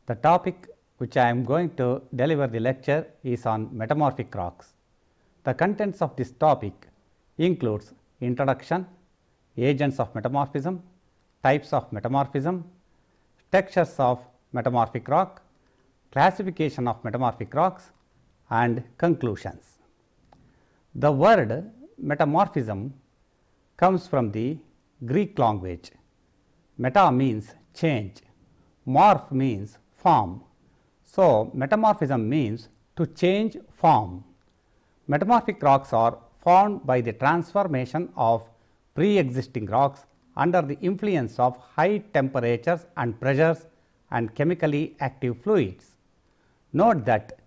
The topic which I am going to deliver the lecture is on metamorphic rocks. The contents of this topic includes introduction, agents of metamorphism, types of metamorphism, textures of metamorphic rock, classification of metamorphic rocks and conclusions. The word metamorphism comes from the Greek language. Meta means change, morph means form. So, metamorphism means to change form. Metamorphic rocks are formed by the transformation of pre-existing rocks under the influence of high temperatures and pressures and chemically active fluids. Note that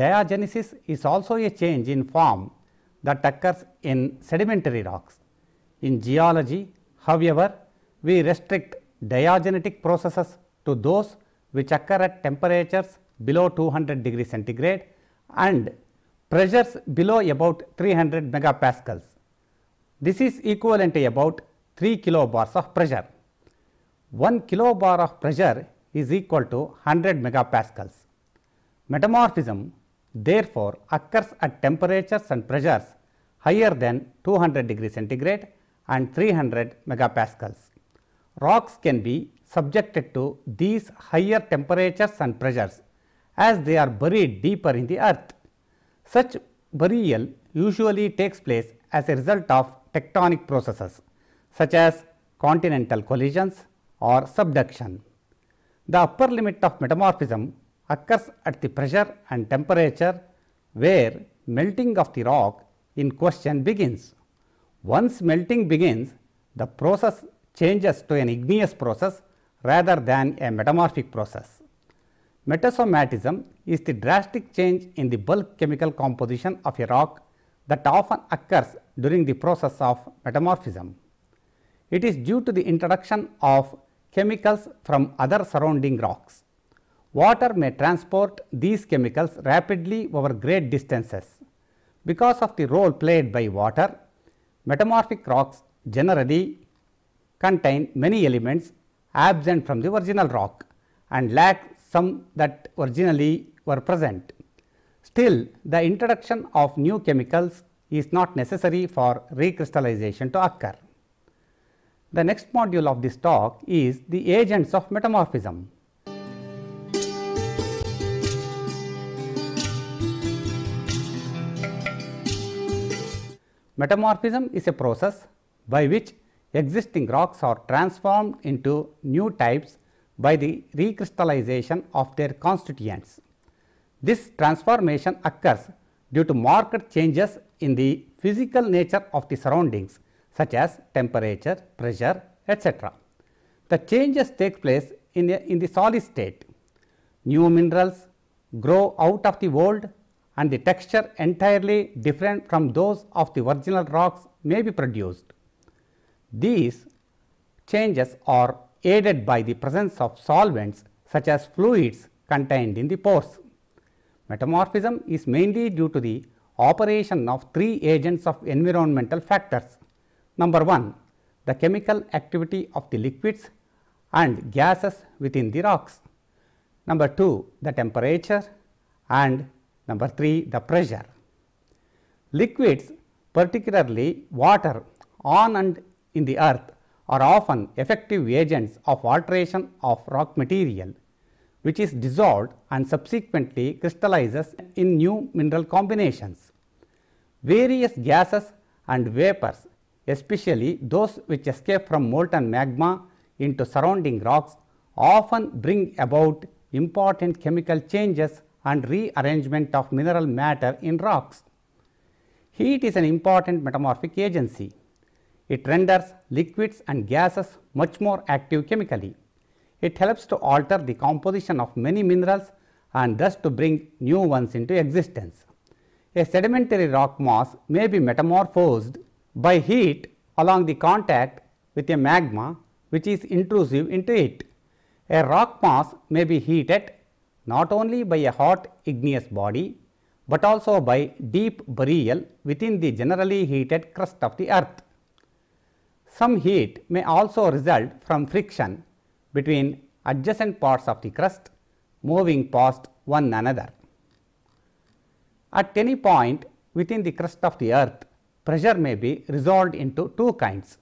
diagenesis is also a change in form that occurs in sedimentary rocks. In geology, however, we restrict diagenetic processes to those which occur at temperatures below 200 degrees centigrade and pressures below about 300 megapascals. This is equivalent to about 3 kilobars of pressure. 1 kilobar of pressure is equal to 100 megapascals. Metamorphism therefore occurs at temperatures and pressures higher than 200 degrees centigrade and 300 megapascals. Rocks can be subjected to these higher temperatures and pressures as they are buried deeper in the earth. Such burial usually takes place as a result of tectonic processes such as continental collisions or subduction. The upper limit of metamorphism occurs at the pressure and temperature where melting of the rock in question begins. Once melting begins, the process changes to an igneous process rather than a metamorphic process. Metasomatism is the drastic change in the bulk chemical composition of a rock that often occurs during the process of metamorphism. It is due to the introduction of chemicals from other surrounding rocks. Water may transport these chemicals rapidly over great distances. Because of the role played by water, metamorphic rocks generally contain many elements absent from the original rock and lack some that originally were present. Still, the introduction of new chemicals is not necessary for recrystallization to occur. The next module of this talk is the agents of metamorphism. Metamorphism is a process by which existing rocks are transformed into new types by the recrystallization of their constituents. This transformation occurs due to marked changes in the physical nature of the surroundings such as temperature, pressure, etc. The changes take place in the solid state. New minerals grow out of the old and the texture entirely different from those of the original rocks may be produced. These changes are aided by the presence of solvents such as fluids contained in the pores. Metamorphism is mainly due to the operation of three agents of environmental factors. Number 1, the chemical activity of the liquids and gases within the rocks. Number 2, the temperature, and number 3, the pressure. Liquids, particularly water on and in the earth, are often effective agents of alteration of rock material, which is dissolved and subsequently crystallizes in new mineral combinations. Various gases and vapors, especially those which escape from molten magma into surrounding rocks, often bring about important chemical changes and rearrangement of mineral matter in rocks. Heat is an important metamorphic agency. It renders liquids and gases much more active chemically. It helps to alter the composition of many minerals and thus to bring new ones into existence. A sedimentary rock mass may be metamorphosed by heat along the contact with a magma which is intrusive into it. A rock mass may be heated not only by a hot igneous body, but also by deep burial within the generally heated crust of the earth. Some heat may also result from friction between adjacent parts of the crust. moving past one another. At any point within the crust of the earth, pressure may be resolved into two kinds.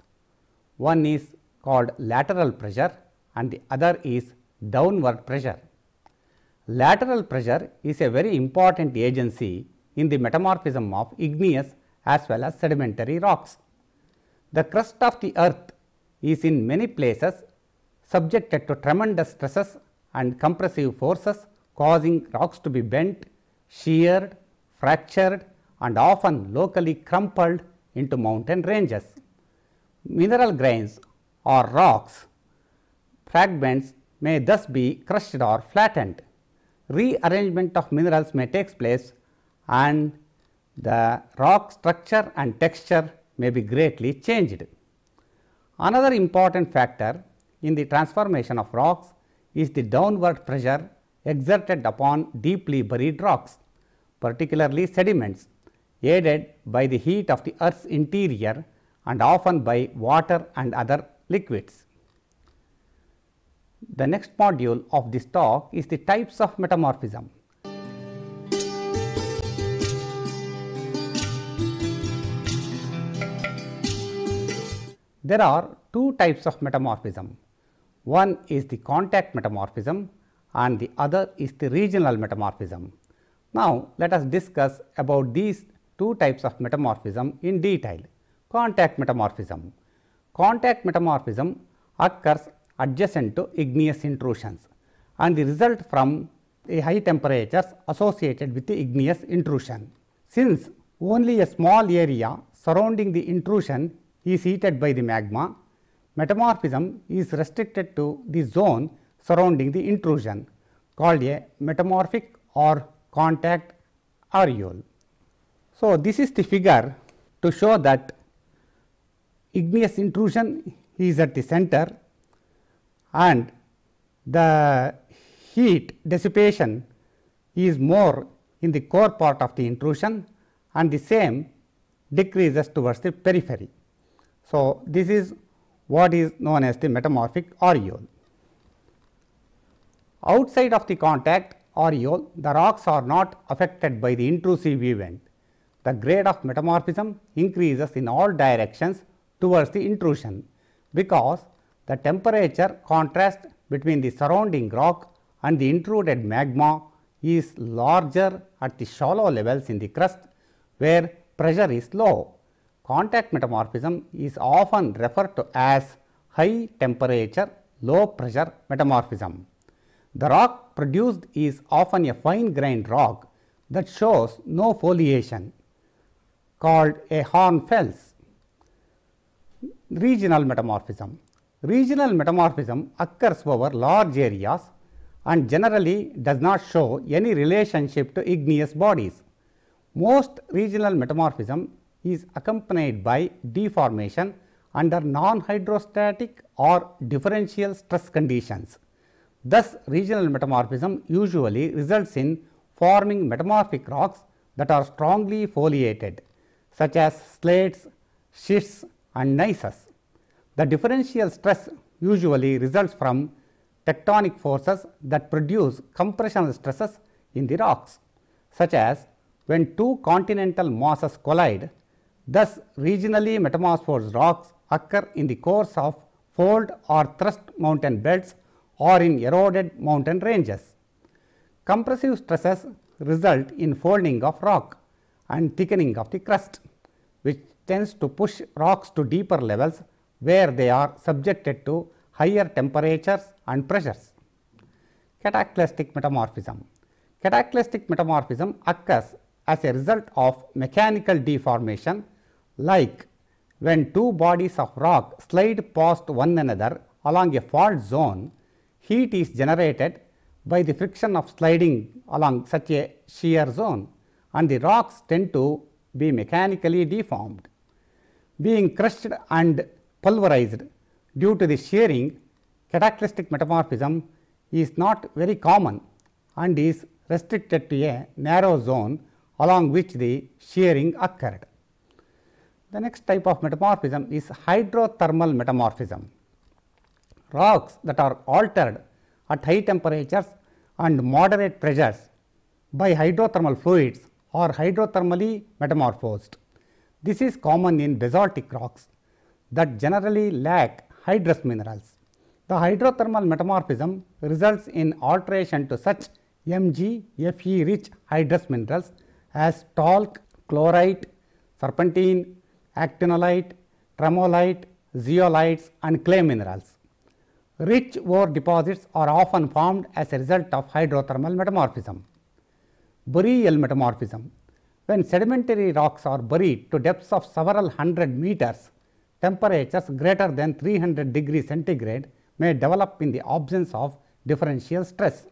One is called lateral pressure and the other is downward pressure. Lateral pressure is a very important agency in the metamorphism of igneous as well as sedimentary rocks. The crust of the earth is in many places subjected to tremendous stresses and compressive forces, causing rocks to be bent, sheared, fractured and often locally crumpled into mountain ranges. Mineral grains or rocks fragments may thus be crushed or flattened. Rearrangement of minerals may take place and the rock structure and texture may be greatly changed. Another important factor in the transformation of rocks is the downward pressure exerted upon deeply buried rocks, particularly sediments, aided by the heat of the earth's interior and often by water and other liquids. The next module of this talk is the types of metamorphism. There are two types of metamorphism. One is the contact metamorphism and the other is the regional metamorphism. Now, let us discuss about these two types of metamorphism in detail. Contact metamorphism. Contact metamorphism occurs adjacent to igneous intrusions and the result from the high temperatures associated with the igneous intrusion. Since only a small area surrounding the intrusion is heated by the magma, metamorphism is restricted to the zone surrounding the intrusion, called a metamorphic or contact areole. So, this is the figure to show that igneous intrusion is at the center and the heat dissipation is more in the core part of the intrusion and the same decreases towards the periphery. So, this is what is known as the metamorphic areole. Outside of the contact areole, the rocks are not affected by the intrusive event. The grade of metamorphism increases in all directions towards the intrusion because the temperature contrast between the surrounding rock and the intruded magma is larger at the shallow levels in the crust where pressure is low. Contact metamorphism is often referred to as high temperature, low pressure metamorphism. The rock produced is often a fine grained rock that shows no foliation, called a hornfels. Regional metamorphism. Regional metamorphism occurs over large areas and generally does not show any relationship to igneous bodies. Most regional metamorphism is accompanied by deformation under non-hydrostatic or differential stress conditions. Thus, regional metamorphism usually results in forming metamorphic rocks that are strongly foliated, such as slates, schists and gneisses. The differential stress usually results from tectonic forces that produce compressional stresses in the rocks, such as when two continental masses collide. Thus, regionally metamorphosed rocks occur in the course of fold or thrust mountain belts or in eroded mountain ranges. Compressive stresses result in folding of rock and thickening of the crust, which tends to push rocks to deeper levels where they are subjected to higher temperatures and pressures. Cataclysmic metamorphism. Cataclysmic metamorphism occurs as a result of mechanical deformation, like when two bodies of rock slide past one another along a fault zone. Heat is generated by the friction of sliding along such a shear zone and the rocks tend to be mechanically deformed. Being crushed and pulverized due to the shearing, cataclysmic metamorphism is not very common and is restricted to a narrow zone along which the shearing occurred. The next type of metamorphism is hydrothermal metamorphism. Rocks that are altered at high temperatures and moderate pressures by hydrothermal fluids are hydrothermally metamorphosed. This is common in basaltic rocks that generally lack hydrous minerals. The hydrothermal metamorphism results in alteration to such Mg, Fe rich hydrous minerals as talc, chlorite, serpentine, actinolite, tremolite, zeolites and clay minerals. Rich ore deposits are often formed as a result of hydrothermal metamorphism. Boreal metamorphism. When sedimentary rocks are buried to depths of several hundred meters, temperatures greater than 300 degrees centigrade may develop in the absence of differential stress.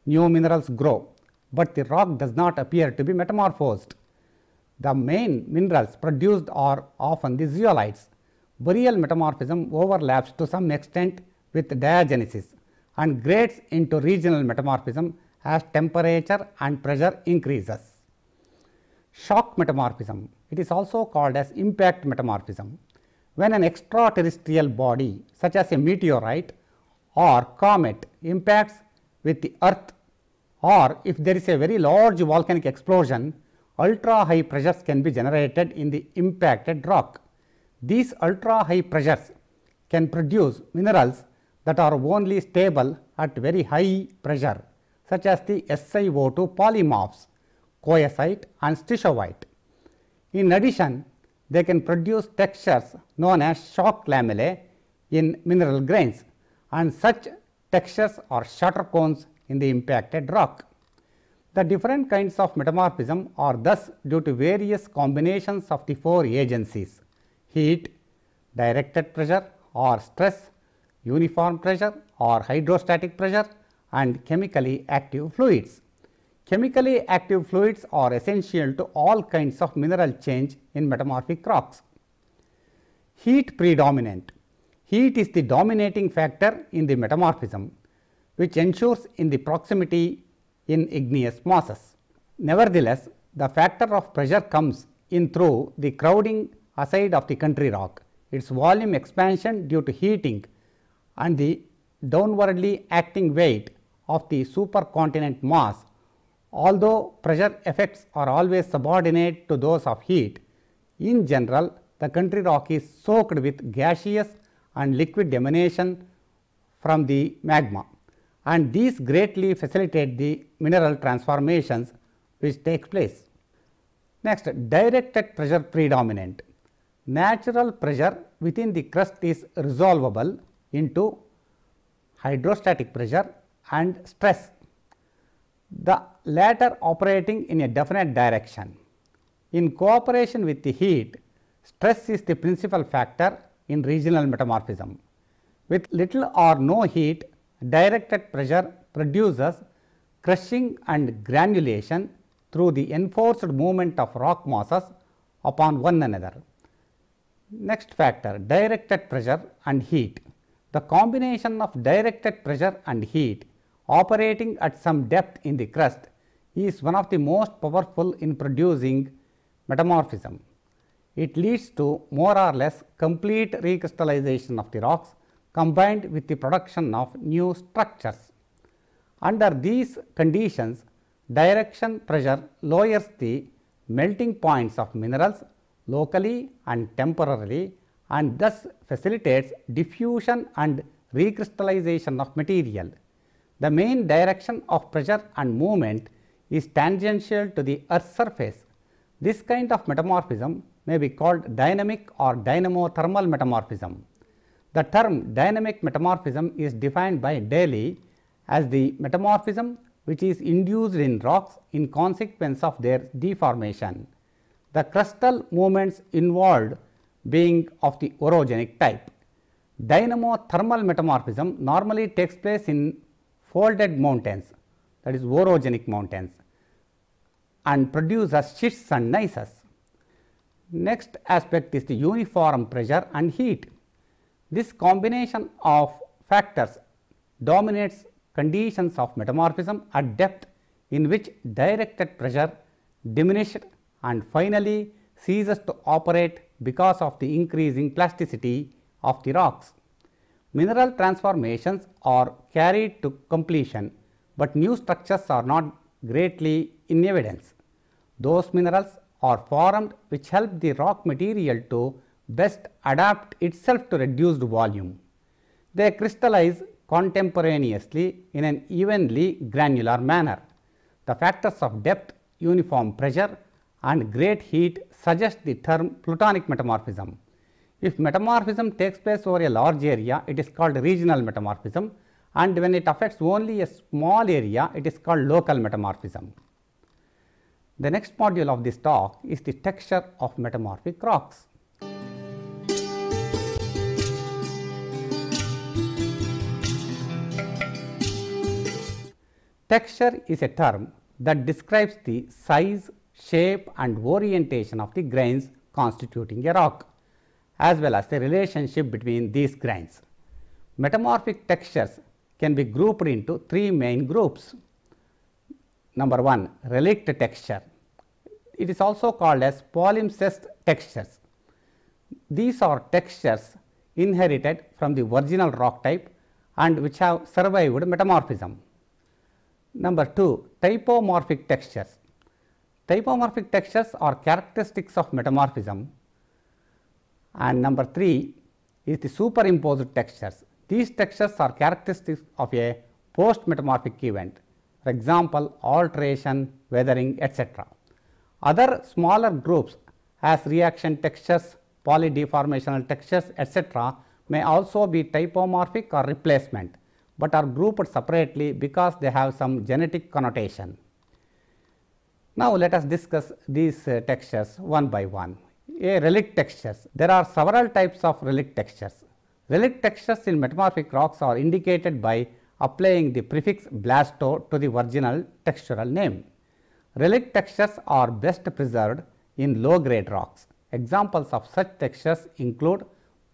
New minerals grow, but the rock does not appear to be metamorphosed. The main minerals produced are often the zeolites. Boreal metamorphism overlaps to some extent with diagenesis and grades into regional metamorphism as temperature and pressure increases. Shock metamorphism. It is also called as impact metamorphism. When an extraterrestrial body such as a meteorite or comet impacts with the earth, or if there is a very large volcanic explosion, ultra high pressures can be generated in the impacted rock. These ultra high pressures can produce minerals that are only stable at very high pressure, such as the SiO2 polymorphs, coesite and stishovite. In addition, they can produce textures known as shock lamellae in mineral grains, and such textures are shatter cones in the impacted rock. The different kinds of metamorphism are thus due to various combinations of the four agencies: heat, directed pressure or stress, uniform pressure or hydrostatic pressure, and chemically active fluids. Chemically active fluids are essential to all kinds of mineral change in metamorphic rocks. Heat predominant. Heat is the dominating factor in the metamorphism, which ensures in the proximity in igneous masses. Nevertheless, the factor of pressure comes in through the crowding aside of the country rock, its volume expansion due to heating, and the downwardly acting weight of the supercontinent mass. Although pressure effects are always subordinate to those of heat, in general the country rock is soaked with gaseous and liquid emanation from the magma, and these greatly facilitate the mineral transformations which take place. Next, directed pressure predominant. Natural pressure within the crust is resolvable into hydrostatic pressure and stress, the latter operating in a definite direction. In cooperation with the heat, stress is the principal factor in regional metamorphism. With little or no heat, directed pressure produces crushing and granulation through the enforced movement of rock masses upon one another. Next factor, directed pressure and heat. The combination of directed pressure and heat operating at some depth in the crust is one of the most powerful in producing metamorphism. It leads to more or less complete recrystallization of the rocks combined with the production of new structures. Under these conditions, direction pressure lowers the melting points of minerals locally and temporarily, and thus facilitates diffusion and recrystallization of material. The main direction of pressure and movement is tangential to the earth's surface. This kind of metamorphism may be called dynamic or dynamothermal metamorphism. The term dynamic metamorphism is defined by Daly as the metamorphism which is induced in rocks in consequence of their deformation, the crustal movements involved being of the orogenic type. Dynamothermal metamorphism normally takes place in folded mountains, that is orogenic mountains, and produces schists and gneisses. Next aspect is the uniform pressure and heat. This combination of factors dominates conditions of metamorphism at depth in which directed pressure diminished and finally ceases to operate because of the increasing plasticity of the rocks. Mineral transformations are carried to completion but new structures are not greatly in evidence. Those minerals are formed which help the rock material to best adapt itself to reduced volume. They crystallize contemporaneously in an evenly granular manner. The factors of depth, uniform pressure and great heat suggest the term plutonic metamorphism. If metamorphism takes place over a large area, it is called regional metamorphism, and when it affects only a small area, it is called local metamorphism. The next module of this talk is the texture of metamorphic rocks. Texture is a term that describes the size, shape and orientation of the grains constituting a rock, as well as the relationship between these grains. Metamorphic textures can be grouped into three main groups. Number 1, relict texture. It is also called as palimpsest textures. These are textures inherited from the original rock type and which have survived metamorphism. Number 2, typomorphic textures. Typomorphic textures are characteristics of metamorphism. And number 3 is the superimposed textures. These textures are characteristics of a post-metamorphic event, for example, alteration, weathering, etc. Other smaller groups as reaction textures, polydeformational textures, etc. may also be typomorphic or replacement, but are grouped separately because they have some genetic connotation. Now, let us discuss these textures one by one. Relict textures. There are several types of relict textures. Relict textures in metamorphic rocks are indicated by applying the prefix blasto to the original textural name. Relict textures are best preserved in low grade rocks. Examples of such textures include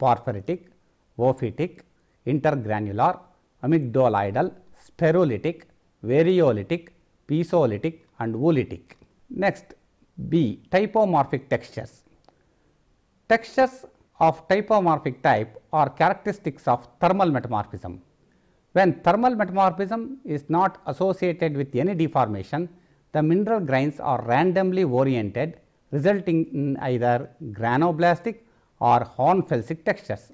porphyritic, ophitic, intergranular, amygdaloidal, spherulitic, variolitic, piezolitic and oolitic. Next, B. Typomorphic textures. Textures of typomorphic type are characteristics of thermal metamorphism. When thermal metamorphism is not associated with any deformation, the mineral grains are randomly oriented, resulting in either granoblastic or hornfelsig textures.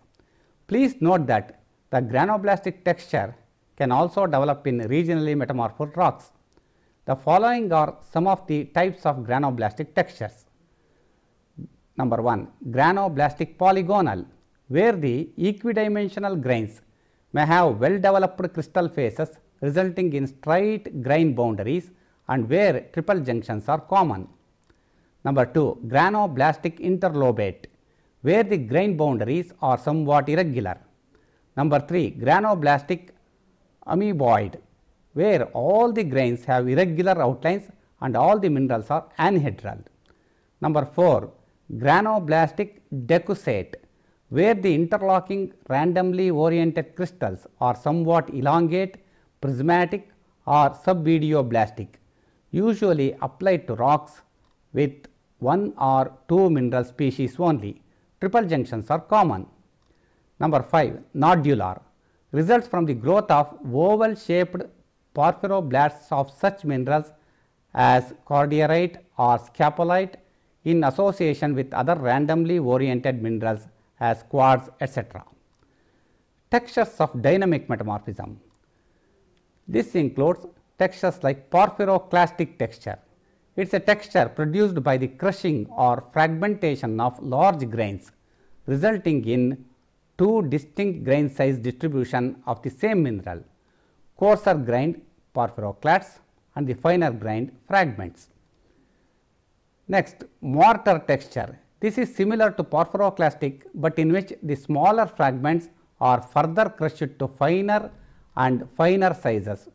Please note that the granoblastic texture can also develop in regionally metamorphosed rocks. The following are some of the types of granoblastic textures. Number 1, granoblastic polygonal, where the equidimensional grains may have well developed crystal faces resulting in straight grain boundaries and where triple junctions are common. Number 2, granoblastic interlobate, where the grain boundaries are somewhat irregular. Number 3, granoblastic amoeboid, where all the grains have irregular outlines and all the minerals are anhedral. Number 4, granoblastic decussate, where the interlocking randomly oriented crystals are somewhat elongate, prismatic or subvideoblastic, usually applied to rocks with 1 or 2 mineral species only. Triple junctions are common. Number 5, nodular, results from the growth of oval shaped porphyroblasts of such minerals as cordierite or scapolite in association with other randomly oriented minerals as quartz, etc. Textures of dynamic metamorphism. This includes textures like porphyroclastic texture. It is a texture produced by the crushing or fragmentation of large grains, resulting in two distinct grain size distribution of the same mineral, coarser grained porphyroclasts and the finer grained fragments. Next, mortar texture. This is similar to porphyroclastic, but in which the smaller fragments are further crushed to finer and finer sizes,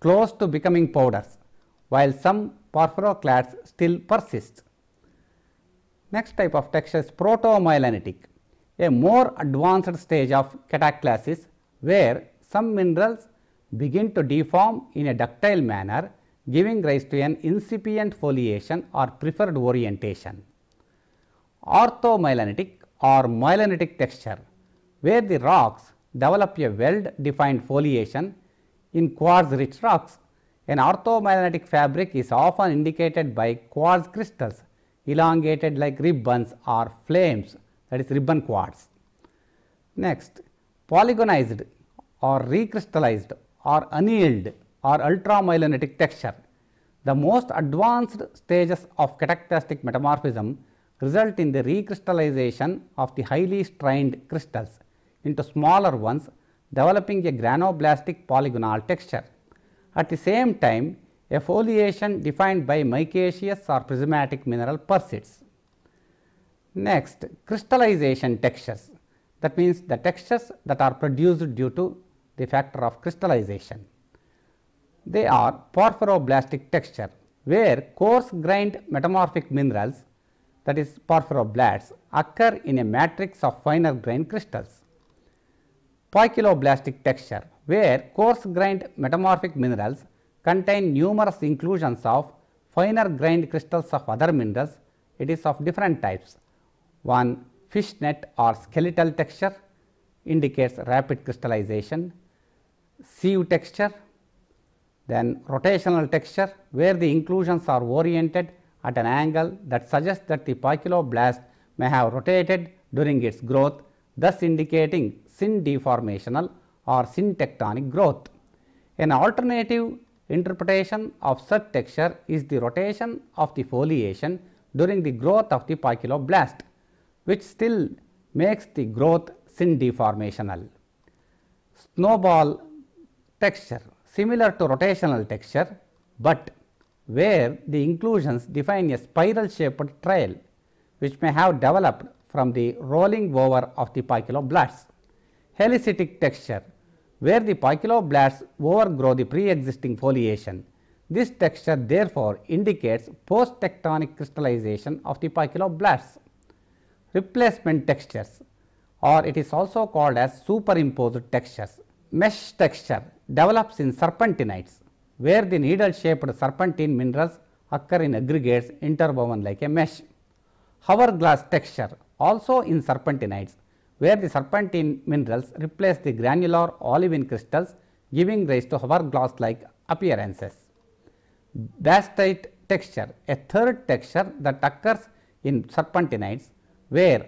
close to becoming powders, while some porphyroclasts still persist. Next type of texture is protomyelinitic, a more advanced stage of cataclasis where some minerals begin to deform in a ductile manner, giving rise to an incipient foliation or preferred orientation. Orthomyelitic or myelinitic texture, where the rocks develop a well defined foliation in quartz rich rocks, An orthomagnetic fabric is often indicated by quartz crystals elongated like ribbons or flames, that is ribbon quartz. Next, polygonized or recrystallized or annealed or ultramagnetic texture. The most advanced stages of cataclysmic metamorphism result in the recrystallization of the highly strained crystals into smaller ones, developing a granoblastic polygonal texture. At the same time, a foliation defined by micaceous or prismatic mineral persists. Next, crystallization textures, that means the textures that are produced due to the factor of crystallization. They are porphyroblastic texture, where coarse grained metamorphic minerals, that is porphyroblasts, occur in a matrix of finer grained crystals. Poikiloblastic texture, where coarse grained metamorphic minerals contain numerous inclusions of finer grained crystals of other minerals. It is of different types. One, fishnet or skeletal texture indicates rapid crystallization. Sieve texture, then rotational texture, where the inclusions are oriented at an angle that suggests that the poikiloblast may have rotated during its growth, thus indicating syndeformational or syntectonic growth. An alternative interpretation of such texture is the rotation of the foliation during the growth of the poikiloblast, which still makes the growth syndeformational. Snowball texture, similar to rotational texture, but where the inclusions define a spiral shaped trail which may have developed from the rolling over of the poikiloblasts. Helicitic texture, where the poikiloblasts overgrow the pre-existing foliation. This texture therefore indicates post-tectonic crystallization of the poikiloblasts. Replacement textures, or it is also called as superimposed textures. Mesh texture develops in serpentinites, where the needle shaped serpentine minerals occur in aggregates interwoven like a mesh. Hourglass texture, also in serpentinites, where the serpentine minerals replace the granular olivine crystals, giving rise to hourglass like appearances. Bastite texture, a third texture that occurs in serpentinites, where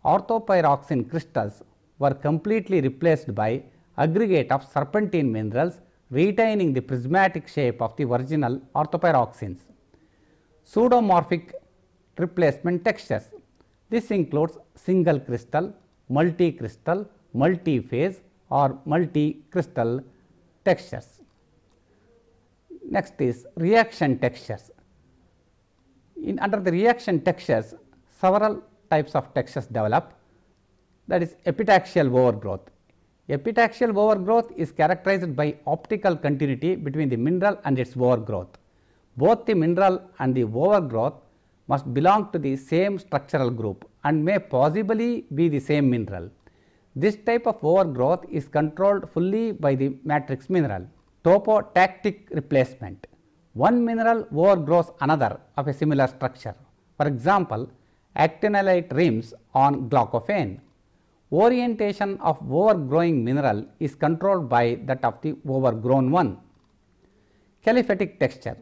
orthopyroxene crystals were completely replaced by aggregate of serpentine minerals, retaining the prismatic shape of the original orthopyroxenes. Pseudomorphic replacement textures, this includes single crystal, multi-crystal, multi-phase or multi-crystal textures. Next is reaction textures. Under the reaction textures, several types of textures develop, that is epitaxial overgrowth. Epitaxial overgrowth is characterized by optical continuity between the mineral and its overgrowth. Both the mineral and the overgrowth must belong to the same structural group and may possibly be the same mineral. This type of overgrowth is controlled fully by the matrix mineral. Topotactic replacement, one mineral overgrows another of a similar structure. For example, actinolite rims on glaucophane. Orientation of overgrowing mineral is controlled by that of the overgrown one. Caliphatic texture,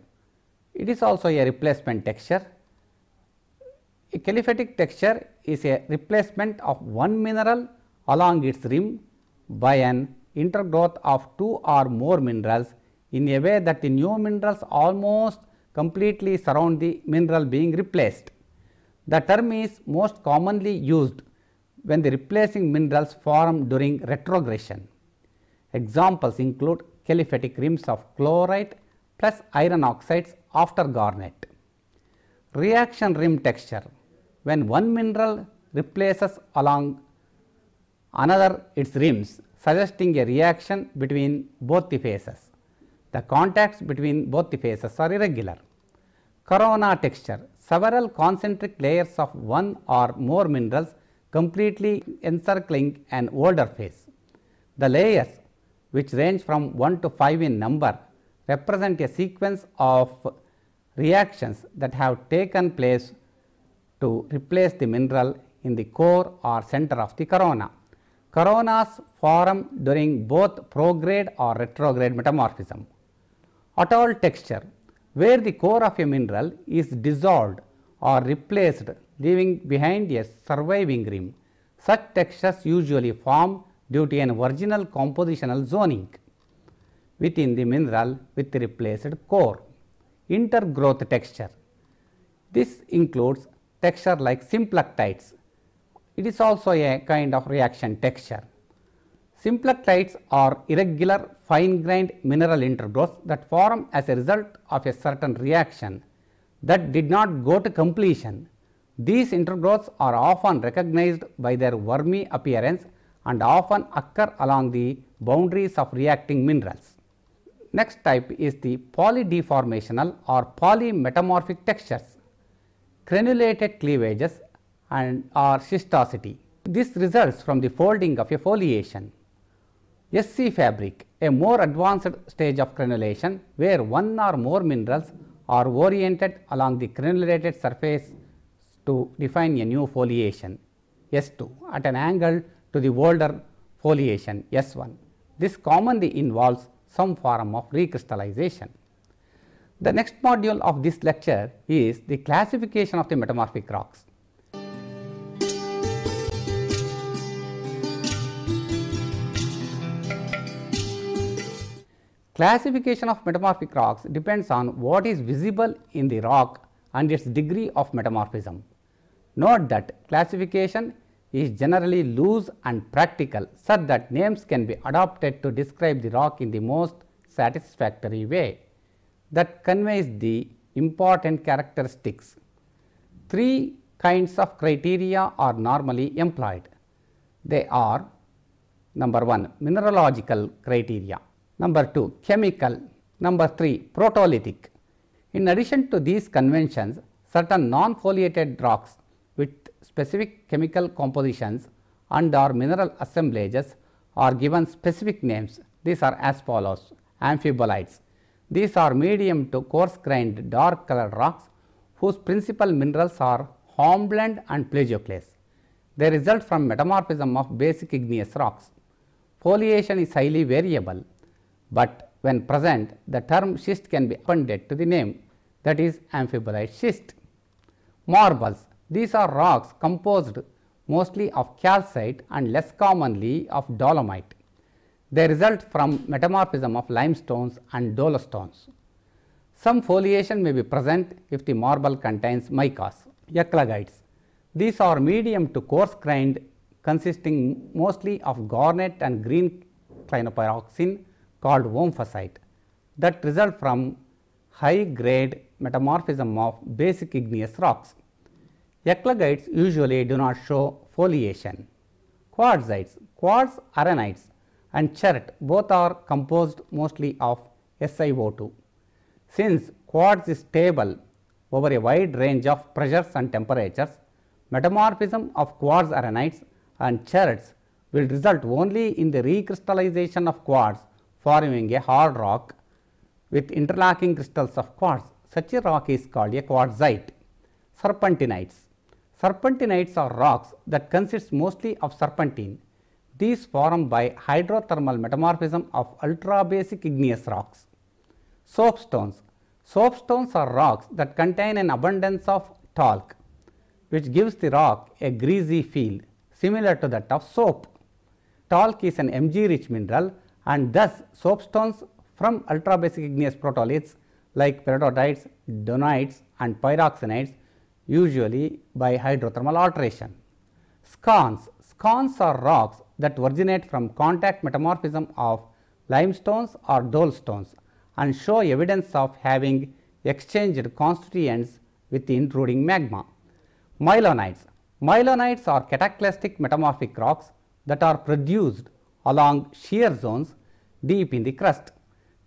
it is also a replacement texture. A caliphatic texture is a replacement of one mineral along its rim by an intergrowth of two or more minerals in a way that the new minerals almost completely surround the mineral being replaced. The term is most commonly used when the replacing minerals form during retrogression. Examples include caliphatic rims of chlorite plus iron oxides after garnet. Reaction rim texture, when one mineral replaces along another its rims, suggesting a reaction between both the phases. The contacts between both the phases are irregular. Corona texture, several concentric layers of one or more minerals completely encircling an older phase. The layers, which range from 1 to 5 in number, represent a sequence of reactions that have taken place to replace the mineral in the core or center of the corona. Coronas form during both prograde or retrograde metamorphism. Atoll texture, where the core of a mineral is dissolved or replaced, leaving behind a surviving rim. Such textures usually form due to an original compositional zoning within the mineral with the replaced core. Intergrowth texture. This includes texture like symplectites. It is also a kind of reaction texture. Symplectites are irregular fine-grained mineral intergrowths that form as a result of a certain reaction that did not go to completion. These intergrowths are often recognized by their wormy appearance and often occur along the boundaries of reacting minerals. Next type is the polydeformational or polymetamorphic textures, crenulated cleavages and or schistosity. This results from the folding of a foliation. SC fabric, a more advanced stage of crenulation where one or more minerals are oriented along the crenulated surface to define a new foliation S2 at an angle to the older foliation S1. This commonly involves some form of recrystallization. The next module of this lecture is the classification of the metamorphic rocks. Classification of metamorphic rocks depends on what is visible in the rock and its degree of metamorphism. Note that classification is generally loose and practical such that names can be adopted to describe the rock in the most satisfactory way that conveys the important characteristics. Three kinds of criteria are normally employed. They are: number 1, mineralogical criteria; number 2, chemical; number 3, protolithic. In addition to these conventions, certain non-foliated rocks with specific chemical compositions and or mineral assemblages are given specific names. These are as follows: amphibolites. These are medium to coarse grained dark colored rocks whose principal minerals are hornblende and plagioclase. They result from metamorphism of basic igneous rocks. Foliation is highly variable, but when present, the term schist can be appended to the name, that is amphibolite schist. Marbles. These are rocks composed mostly of calcite and less commonly of dolomite. They result from metamorphism of limestones and dolostones. Some foliation may be present if the marble contains micas. Eclogites. These are medium to coarse grained, consisting mostly of garnet and green clinopyroxene called womphosite, that result from high grade metamorphism of basic igneous rocks. Eclogites usually do not show foliation. Quartzites. Quartz arenites and chert both are composed mostly of SiO2. Since quartz is stable over a wide range of pressures and temperatures, metamorphism of quartz arenites and cherts will result only in the recrystallization of quartz, forming a hard rock with interlocking crystals of quartz. Such a rock is called a quartzite. Serpentinites. Serpentinites are rocks that consist mostly of serpentine. These form by hydrothermal metamorphism of ultra basic igneous rocks. Soapstones. Soapstones are rocks that contain an abundance of talc, which gives the rock a greasy feel similar to that of soap. Talc is an Mg rich mineral, and thus soapstones from ultra basic igneous protoliths like peridotites, donites and pyroxenites, usually by hydrothermal alteration. Skarns. Skarns are rocks that originate from contact metamorphism of limestones or dolestones and show evidence of having exchanged constituents with the intruding magma. Mylonites. Mylonites are cataclysmic metamorphic rocks that are produced along shear zones deep in the crust.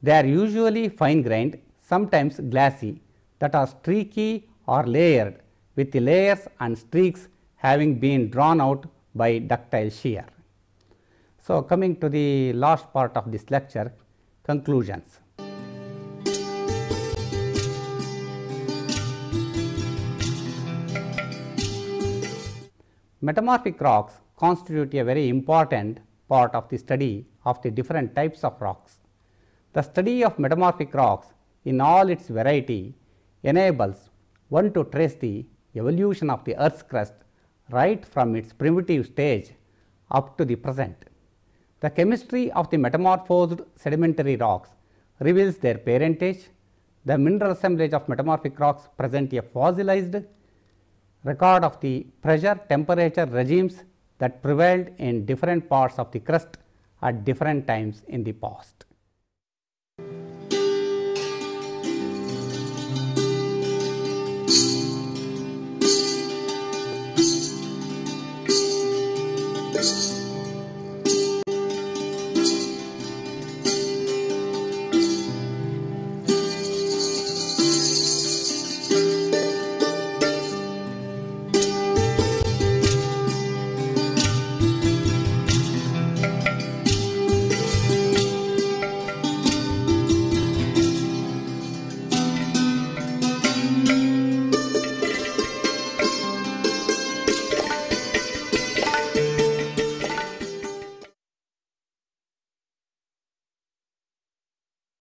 They are usually fine grained, sometimes glassy, that are streaky or layered, with the layers and streaks having been drawn out by ductile shear. So, coming to the last part of this lecture, conclusions. Metamorphic rocks constitute a very important part of the study of the different types of rocks. The study of metamorphic rocks in all its variety enables one to trace the evolution of the Earth's crust right from its primitive stage up to the present. The chemistry of the metamorphosed sedimentary rocks reveals their parentage. The mineral assemblage of metamorphic rocks present a fossilized record of the pressure temperature regimes that prevailed in different parts of the crust at different times in the past.